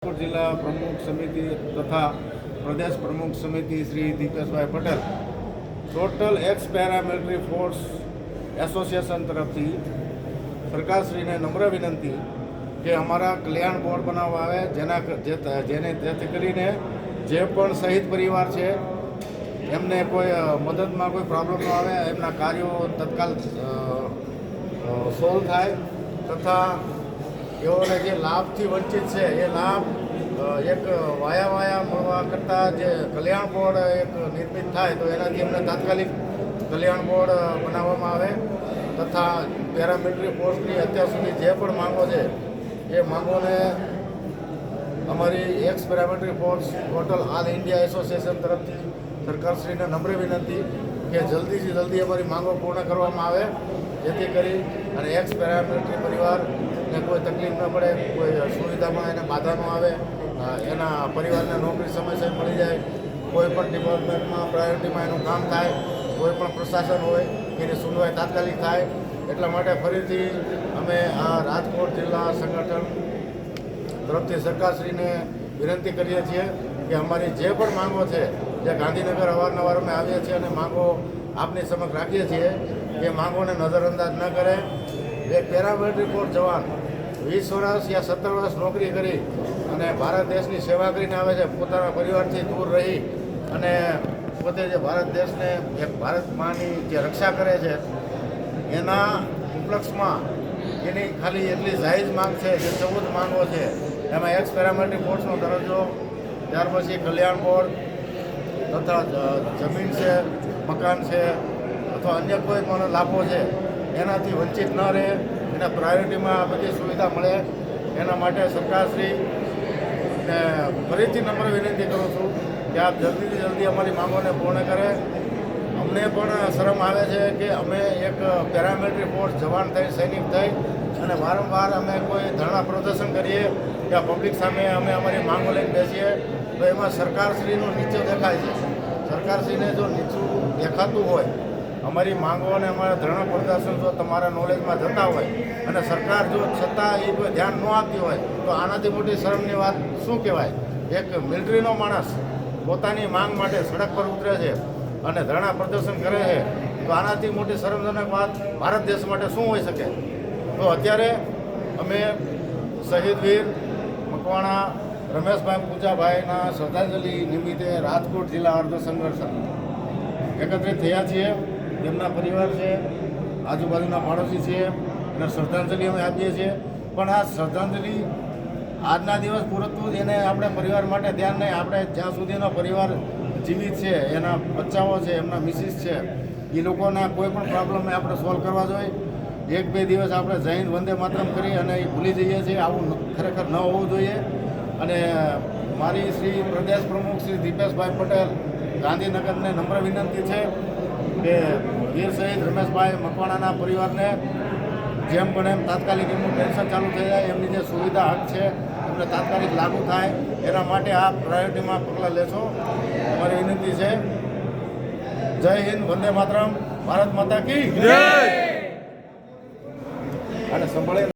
રાજકોટ જિલ્લા પ્રમુખ સમિતિ તથા પ્રદેશ પ્રમુખ સમિતિ શ્રી દીપેશભાઈ Patel total ex paramilitary force association તરફથી સરકારશ્રીને નમ્ર વિનંતી કે અમારા કલ્યાણ બોર્ડ બનાવવા આવે જેથી કરીને જે પણ શહીદ પરિવાર છે એમને કોઈ મદદમાં કોઈ પ્રોબ્લેમ ન આવે, એમના કાર્યો તત્કાલ સોલ્વ થાય તથા એઓને જે લાભથી વંચિત છે એ લાભ એક વાયા મળવા કરતાં જે કલ્યાણ બોર્ડ એક નિર્મિત થાય તો એનાથી એમને તાત્કાલિક કલ્યાણ બોર્ડ બનાવવામાં આવે તથા પેરામિલિટરી ફોર્સની અત્યાર સુધી જે પણ માંગો છે એ માંગોને અમારી x paramilitary force total all India association તરફથી સરકારશ્રીને નમ્ર વિનંતી કે જલ્દીથી જલ્દી અમારી માંગો પૂર્ણ કરવામાં આવે જેથી કરી અને એક્સ પેરામિલિટરી પરિવારને કોઈ તકલીફ ન પડે, કોઈ સુવિધામાં એને બાધા ન આવે, એના પરિવારને નોકરી સમયસર મળી જાય, કોઈ પણ ડિપાર્ટમેન્ટમાં પ્રાયોરિટીમાં એનું કામ થાય, કોઈ પણ પ્રશાસન હોય એની સુનવાઈ તાત્કાલિક થાય. એટલા માટે ફરીથી અમે આ રાજકોટ જિલ્લા સંગઠન તરફથી સરકારશ્રીને વિનંતી કરીએ છીએ કે અમારી જે પણ માંગો છે, જે ગાંધીનગર અવારનવાર અમે આવીએ છીએ અને માંગો આપની સમક્ષ રાખીએ છીએ, એ માંગોને નજરઅંદાજ ન કરે. એક પેરામિલિટરી ફોર્સ જવાન 20 વર્ષ યા 17 વર્ષ નોકરી કરી અને ભારત દેશની સેવા કરીને આવે છે, પોતાના પરિવારથી દૂર રહી અને પોતે જે ભારત દેશને એક ભારત માની જે રક્ષા કરે છે એના ઉપલક્ષમાં એની ખાલી એટલી જાયજ માંગ છે જે 14 માંગો છે. એમાં એક્સ પેરામિલિટરી ફોર્સનો દરજ્જો, ત્યાર પછી કલ્યાણ બોર્ડ તથા જમીન છે, મકાન છે અથવા અન્ય કોઈ પણ લાભો છે એનાથી વંચિત ન રહે, એને પ્રાયોરિટીમાં બધી સુવિધા મળે એના માટે સરકારશ્રીને ફરીથી નમ્ર વિનંતી કરું છું કે આપ જલ્દીથી જલ્દી અમારી માંગોને પૂર્ણ કરે. અમને પણ શરમ આવે છે કે અમે એક પેરામિલિટરી ફોર્સ જવાન થઈ, સૈનિક થઈ અને વારંવાર અમે કોઈ ધરણા પ્રદર્શન કરીએ યા પબ્લિક સામે અમે અમારી માંગો લઈને બેસીએ તો એમાં સરકારશ્રીનું નીચું દેખાય છે. સરકારશ્રીને જો નીચું દેખાતું હોય, અમારી માંગો અને અમારા ધરણા પ્રદર્શન જો તમારા નોલેજમાં જતા હોય અને સરકાર જો છતાં એ કોઈ ધ્યાન ન આપતી હોય તો આનાથી મોટી શરમની વાત શું કહેવાય? એક મિલિટરીનો માણસ પોતાની માંગ માટે સડક પર ઉતરે છે અને ધરણા પ્રદર્શન કરે છે તો આનાથી મોટી શરમજનક વાત ભારત દેશ માટે શું હોઈ શકે? તો અત્યારે અમે શહીદ વીર મકવાણા રમેશભાઈ પૂજાભાઈના શ્રદ્ધાંજલિ નિમિત્તે રાજકોટ જિલ્લા અર્ધ સંઘર્ષ એકત્રિત થયા છીએ. તેમના પરિવાર છે, આજુબાજુના પાડોશી છે અને શ્રદ્ધાંજલિ અમે આપીએ છીએ. પણ આ શ્રદ્ધાંજલિ આજના દિવસ પૂરતું એને આપણે પરિવાર માટે ધ્યાન નહીં, આપણે જ્યાં સુધીનો પરિવાર જીવિત છે, એના બચ્ચાઓ છે, એમના મિસિસ છે, એ લોકોના કોઈ પણ પ્રોબ્લેમ આપણે સોલ્વ કરવા જોઈએ. 1-2 દિવસ આપણે જય હિન્દ વંદે માતરમ કરી અને એ ભૂલી જઈએ છીએ, આવું ખરેખર ન હોવું જોઈએ. અને મારી શ્રી પ્રદેશ પ્રમુખ શ્રી દીપેશભાઈ પટેલ ગાંધીનગરને નમ્ર વિનંતી છે કે વીર શહીદ રમેશભાઈ મકવાણાના પરિવારને જેમ પણ એમ તાત્કાલિક એમનું પેન્શન ચાલુ થઈ જાય, એમની જે સુવિધા હક છે એમને તાત્કાલિક લાગુ થાય એના માટે આ પ્રાયોરિટીમાં પગલાં લેશો અમારી વિનંતી છે. જય હિન્દ, વંદે માતરમ, ભારત માતા કી જય. અને સંભાળે